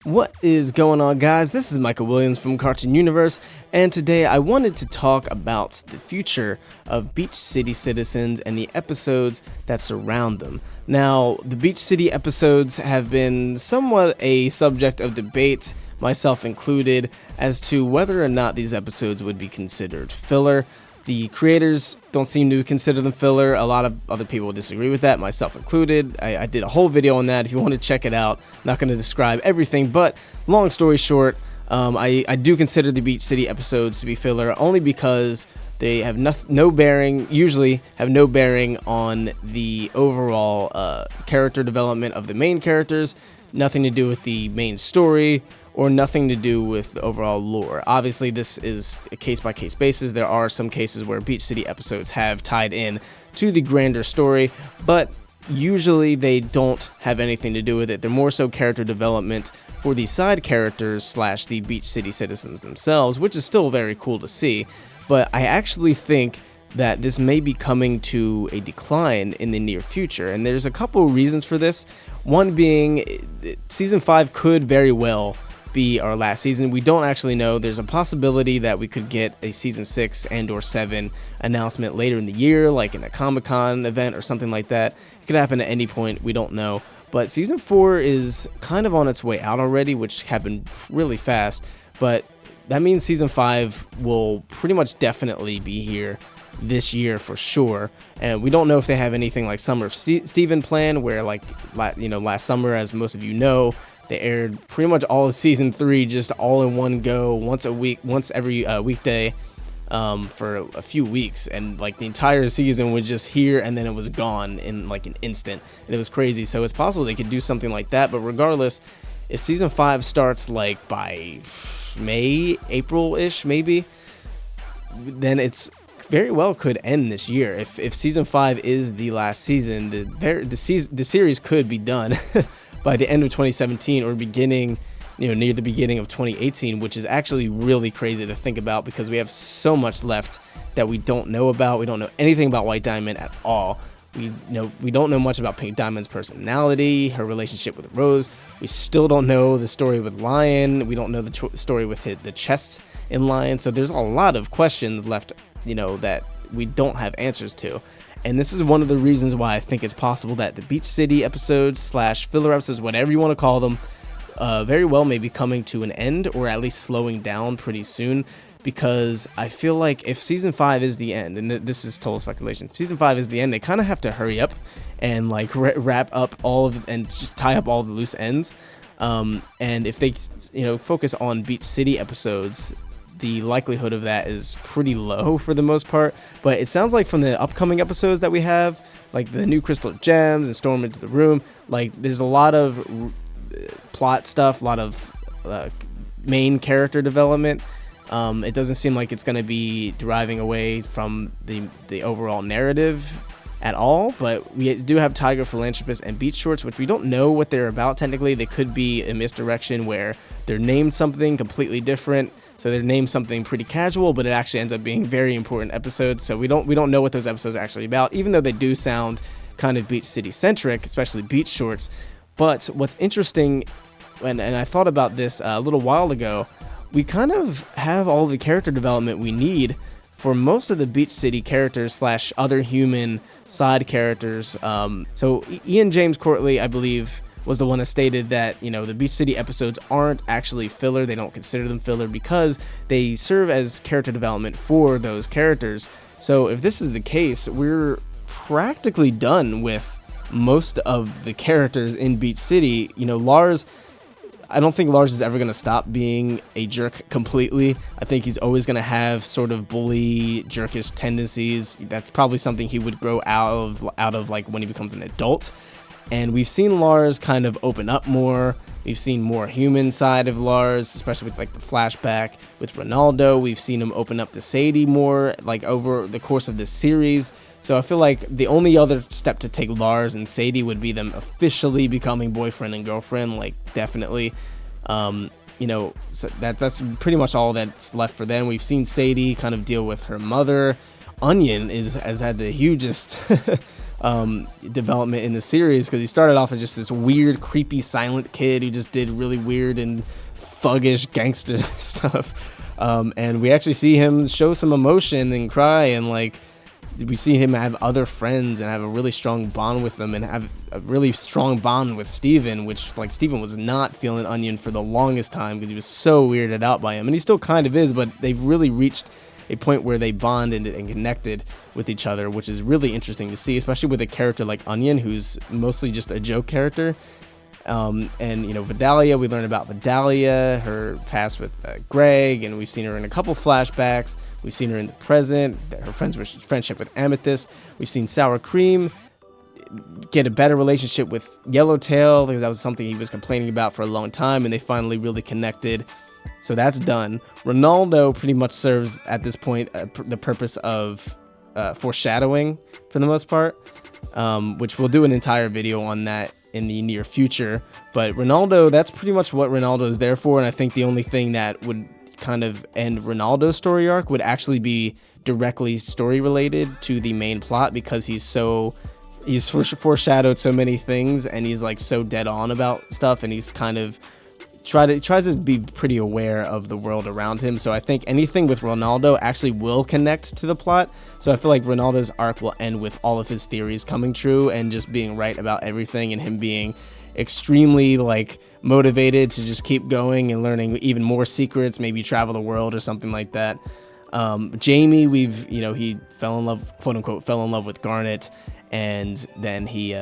What is going on, guys? This is Michael Williams from Cartoon Universe, and today I wanted to talk about the future of Beach City Citizens and the episodes that surround them. Now, the Beach City episodes have been somewhat a subject of debate, myself included, as to whether or not these episodes would be considered filler. The creators don't seem to consider them filler. A lot of other people disagree with that, myself included. I did a whole video on that. If you want to check it out, I'm not going to describe everything, but long story short, I do consider the Beach City episodes to be filler only because they have usually have no bearing on the overall character development of the main characters, nothing to do with the main story, or nothing to do with the overall lore. Obviously, this is a case-by-case basis. There are some cases where Beach City episodes have tied in to the grander story, but usually they don't have anything to do with it. They're more so character development for the side characters / the Beach City citizens themselves, which is still very cool to see. But I actually think that this may be coming to a decline in the near future, and there's a couple of reasons for this. One being, Season 5 could very well be our last season. We don't actually know. There's a possibility that we could get a Season 6 and or 7 announcement later in the year, like in a Comic-Con event or something like that. It could happen at any point. We don't know. But Season 4 is kind of on its way out already, which happened really fast. But that means Season 5 will pretty much definitely be here this year for sure. And we don't know if they have anything like Summer of Steven planned, where last summer, as most of you know, they aired pretty much all of Season 3 just all in one go, once every weekday, for a few weeks, and like the entire season was just here and then it was gone in like an instant, and it was crazy. So it's possible they could do something like that, but regardless, if Season 5 starts like by April-ish maybe, then it's very well could end this year. If Season 5 is the last season, the series could be done by the end of 2017 or near the beginning of 2018, which is actually really crazy to think about because we have so much left that we don't know about. We don't know anything about White Diamond at all. We don't know much about Pink Diamond's personality, her relationship with Rose. We still don't know the story with Lion. We don't know the story with the chest in Lion. So there's a lot of questions left, that we don't have answers to. And this is one of the reasons why I think it's possible that the Beach City episodes / filler episodes, whatever you want to call them, very well may be coming to an end, or at least slowing down pretty soon, because I feel like if Season 5 is the end, and this is total speculation, if Season 5 is the end, they kind of have to hurry up and like wrap up and just tie up all the loose ends. And if they focus on Beach City episodes, the likelihood of that is pretty low for the most part. But it sounds like from the upcoming episodes that we have, like the new Crystal Gems and Storm into the Room, like there's a lot of plot stuff, a lot of main character development. It doesn't seem like it's going to be deriving away from the overall narrative at all, but we do have Tiger Philanthropist and Beach Shorts, which we don't know what they're about technically. They could be a misdirection where they're named something completely different. So they're named something pretty casual, but it actually ends up being very important episodes. So we don't know what those episodes are actually about, even though they do sound kind of Beach City centric, especially Beach Shorts. But what's interesting, and I thought about this a little while ago, we kind of have all the character development we need for most of the Beach City characters / other human side characters. So Ian James Courtley, I believe, was the one that stated that, the Beach City episodes aren't actually filler. They don't consider them filler because they serve as character development for those characters. So if this is the case, we're practically done with most of the characters in Beach City. Lars, I don't think Lars is ever going to stop being a jerk completely. I think he's always going to have sort of bully, jerkish tendencies. That's probably something he would grow out of like when he becomes an adult. And we've seen Lars kind of open up more. We've seen more human side of Lars, especially with like the flashback with Ronaldo. We've seen him open up to Sadie more like over the course of this series. So I feel like the only other step to take Lars and Sadie would be them officially becoming boyfriend and girlfriend, like definitely. So that's pretty much all that's left for them. We've seen Sadie kind of deal with her mother. Onion has had the hugest development in the series, because he started off as just this weird, creepy, silent kid who just did really weird and thuggish gangster stuff. And we actually see him show some emotion and cry, and like we see him have other friends and have a really strong bond with them, and have a really strong bond with Steven, which like Steven was not feeling Onion for the longest time because he was so weirded out by him, and he still kind of is, but they've really reached a point where they bonded and connected with each other, which is really interesting to see, especially with a character like Onion, who's mostly just a joke character. And you know, Vidalia, we learn about Vidalia, her past with Greg, and we've seen her in a couple flashbacks. We've seen her in the present, her friendship with Amethyst. We've seen Sour Cream get a better relationship with Yellowtail, because that was something he was complaining about for a long time, and they finally really connected. So that's done. Ronaldo pretty much serves at this point the purpose of foreshadowing for the most part, which we'll do an entire video on that in the near future. But Ronaldo, that's pretty much what Ronaldo is there for, and I think the only thing that would kind of end Ronaldo's story arc would actually be directly story related to the main plot, because he's foreshadowed so many things, and he's like so dead on about stuff, and he's kind of tries to be pretty aware of the world around him. So I think anything with Ronaldo actually will connect to the plot. So I feel like Ronaldo's arc will end with all of his theories coming true and just being right about everything, and him being extremely like motivated to just keep going and learning even more secrets, maybe travel the world or something like that. Jamie, he fell in love, quote unquote, fell in love with Garnet, and then he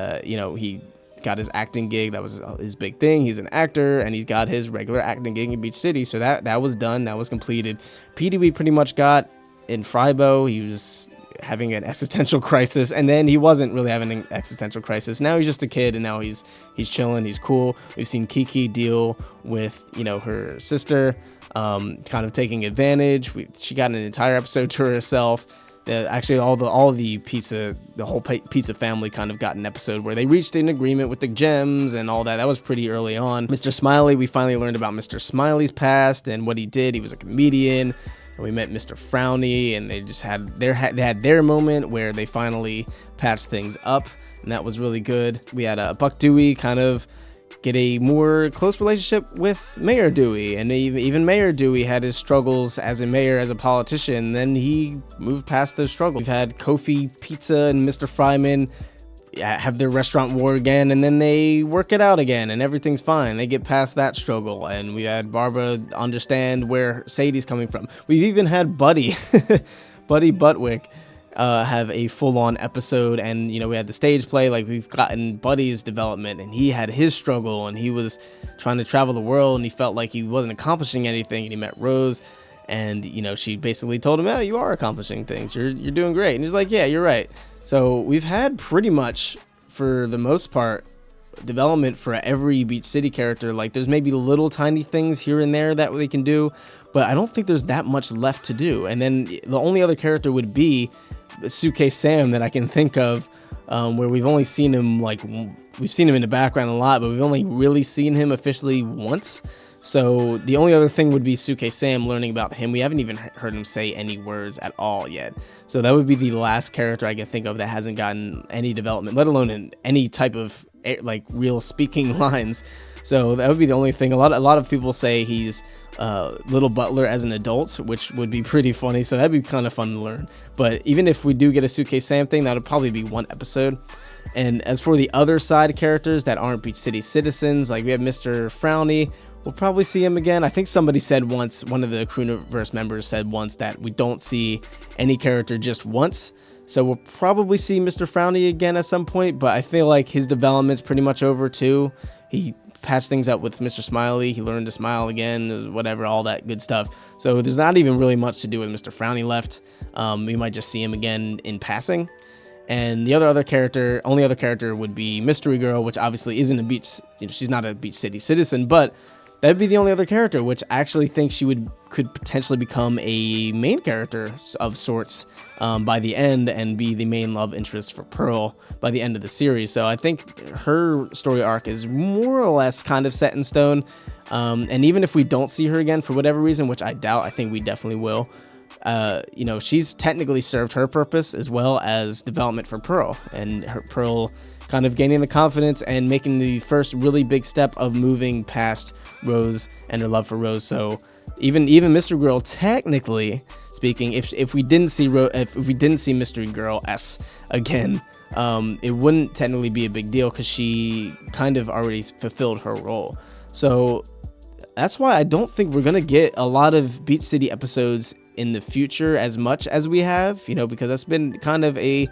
got his acting gig. That was his big thing. He's an actor, and he's got his regular acting gig in Beach City. So that was done. That was completed. Petey we pretty much got in Frybo. He was having an existential crisis, and then he wasn't really having an existential crisis. Now he's just a kid, and now he's chilling. He's cool. We've seen Kiki deal with her sister, kind of taking advantage. She got an entire episode to herself. Actually, the whole pizza family kind of got an episode where they reached an agreement with the gems and all that. That was pretty early on. Mr. Smiley, we finally learned about Mr. Smiley's past and what he did. He was a comedian. And we met Mr. Frowny, and they just had their moment where they finally patched things up, and that was really good. We had Buck Dewey kind of get a more close relationship with Mayor Dewey, and even Mayor Dewey had his struggles as a mayor, as a politician. Then he moved past those struggles. We've had Kofi Pizza and Mr. Fryman have their restaurant war again, and then they work it out again, and everything's fine. They get past that struggle. And we had Barbara understand where Sadie's coming from. We've even had Buddy Buddy Butwick have a full-on episode, and we had the stage play. Like, we've gotten Buddy's development, and he had his struggle, and he was trying to travel the world, and he felt like he wasn't accomplishing anything, and he met Rose, and she basically told him, "Oh, you are accomplishing things. You're doing great." And he's like, "Yeah, you're right." So we've had pretty much, for the most part, development for every Beach City character. Like, there's maybe little tiny things here and there that they can do, but I don't think there's that much left to do. And then the only other character would be Suitcase Sam that I can think of, where we've only seen him we've seen him in the background a lot, but we've only really seen him officially once. So the only other thing would be Suitcase Sam, learning about him. We haven't even heard him say any words at all yet. So that would be the last character I can think of that hasn't gotten any development, let alone in any type of real speaking lines. So that would be the only thing. A lot of people say he's Little Butler as an adult, which would be pretty funny. So that'd be kind of fun to learn. But even if we do get a Suitcase Sam thing, that would probably be one episode. And as for the other side characters that aren't Beach City citizens, like we have Mr. Frowny, we'll probably see him again. I think somebody said once, one of the Crewniverse members said once, that we don't see any character just once. So we'll probably see Mr. Frowny again at some point, but I feel like his development's pretty much over too. He patched things up with Mr. Smiley. He learned to smile again, whatever, all that good stuff. So there's not even really much to do with Mr. Frowny left. We might just see him again in passing. And the only other character would be Mystery Girl, which obviously isn't a beach, she's not a Beach City citizen, but that'd be the only other character, which I actually think she could potentially become a main character of sorts by the end, and be the main love interest for Pearl by the end of the series. So I think her story arc is more or less kind of set in stone. And even if we don't see her again for whatever reason, which I doubt, I think we definitely will. she's technically served her purpose as well as development for Pearl, and Pearl kind of gaining the confidence and making the first really big step of moving past Rose and her love for Rose. So even Mystery Girl, technically speaking, if we didn't see Mystery Girl S again, it wouldn't technically be a big deal because she kind of already fulfilled her role. So that's why I don't think we're gonna get a lot of Beach City episodes in the future as much as we have, because that's been kind of a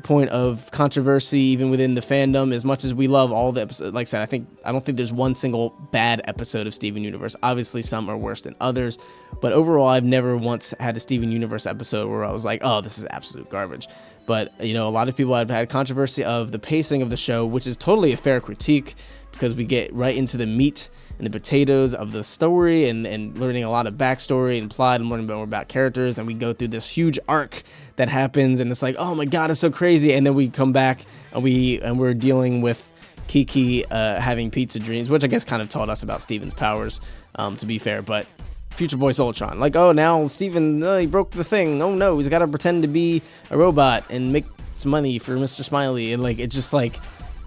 point of controversy even within the fandom. As much as we love all the episodes, like I said, I don't think there's one single bad episode of Steven Universe. Obviously some are worse than others, but overall I've never once had a Steven Universe episode where I was like, oh, this is absolute garbage. But a lot of people have had controversy of the pacing of the show, which is totally a fair critique, because we get right into the meat and the potatoes of the story and learning a lot of backstory and plot and learning more about characters, and we go through this huge arc that happens, and it's like, oh my god, it's so crazy. And then we come back and we're dealing with Kiki having pizza dreams, which I guess kind of taught us about Steven's powers, to be fair. But Future Boy Soltron, like, oh, now Steven, he broke the thing, oh no, he's got to pretend to be a robot and make some money for Mr. Smiley. And like, it's just like,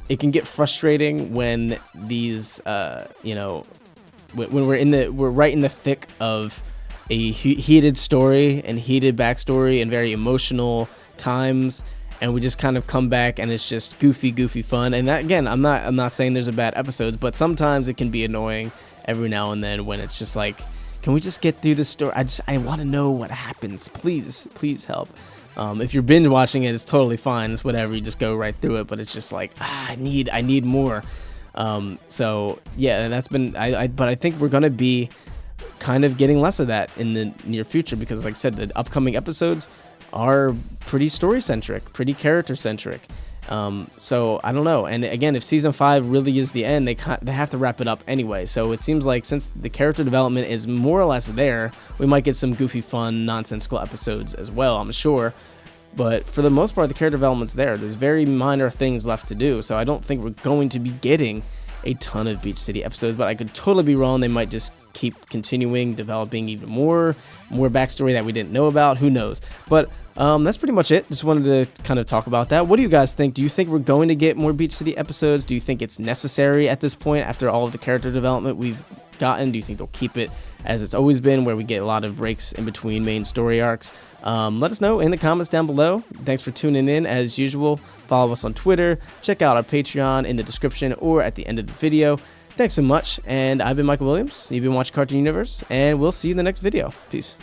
it can get frustrating when these, when we're right in the thick of a heated story and heated backstory and very emotional times, and we just kind of come back and it's just goofy fun. And that, again, I'm not saying there's a bad episodes, but sometimes it can be annoying every now and then when it's just like, can we just get through this story? I want to know what happens. Please help. If you're binge watching it, it's totally fine. It's whatever. You just go right through it. But it's just like, I need more. So yeah, and that's been, but I think we're going to be kind of getting less of that in the near future, because like I said, the upcoming episodes are pretty story centric, pretty character centric. So I don't know. And again, if season 5 really is the end, they have to wrap it up anyway. So it seems like since the character development is more or less there, we might get some goofy, fun, nonsensical episodes as well, I'm sure. But for the most part, the character development's there. There's very minor things left to do. So I don't think we're going to be getting a ton of Beach City episodes, but I could totally be wrong. They might just keep continuing, developing even more backstory that we didn't know about. Who knows? But that's pretty much it. Just wanted to kind of talk about that. What do you guys think? Do you think we're going to get more Beach City episodes? Do you think it's necessary at this point after all of the character development we've gotten? Do you think they'll keep it as it's always been, where we get a lot of breaks in between main story arcs? Let us know in the comments down below. Thanks for tuning in as usual. Follow us on Twitter. Check out our Patreon in the description or at the end of the video. Thanks so much, and I've been Michael Williams. You've been watching Cartoon Universe, and we'll see you in the next video. Peace.